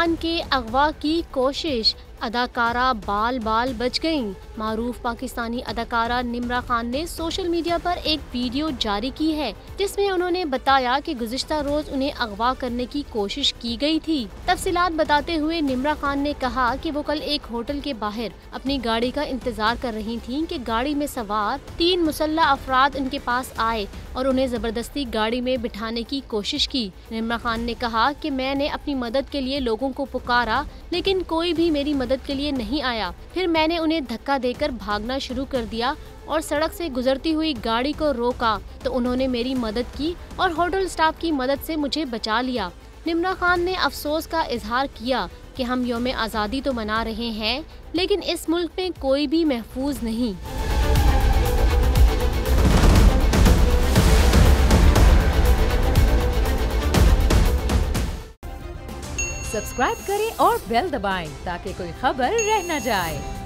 खान के अगवा की कोशिश, अदाकारा बाल बाल बच गईं। मारूफ पाकिस्तानी अदाकारा निम्रा खान ने सोशल मीडिया पर एक वीडियो जारी की है जिसमें उन्होंने बताया कि गुज़िश्ता रोज उन्हें अगवा करने की कोशिश की गई थी। तफसीलात बताते हुए निम्रा खान ने कहा कि वो कल एक होटल के बाहर अपनी गाड़ी का इंतजार कर रही थीं कि गाड़ी में सवार 3 मुसल्लह अफराद उनके पास आए और उन्हें जबरदस्ती गाड़ी में बिठाने की कोशिश की। निम्रा खान ने कहा कि मैंने अपनी मदद के लिए लोगों को पुकारा लेकिन कोई भी मेरी मदद के लिए नहीं आया। फिर मैंने उन्हें धक्का देकर भागना शुरू कर दिया और सड़क से गुजरती हुई गाड़ी को रोका तो उन्होंने मेरी मदद की और होटल स्टाफ की मदद से मुझे बचा लिया। निम्रा खान ने अफसोस का इजहार किया कि हम यौम आज़ादी तो मना रहे हैं लेकिन इस मुल्क में कोई भी महफूज नहीं। सब्सक्राइब करें और बेल दबाएं ताकि कोई खबर रह न जाए।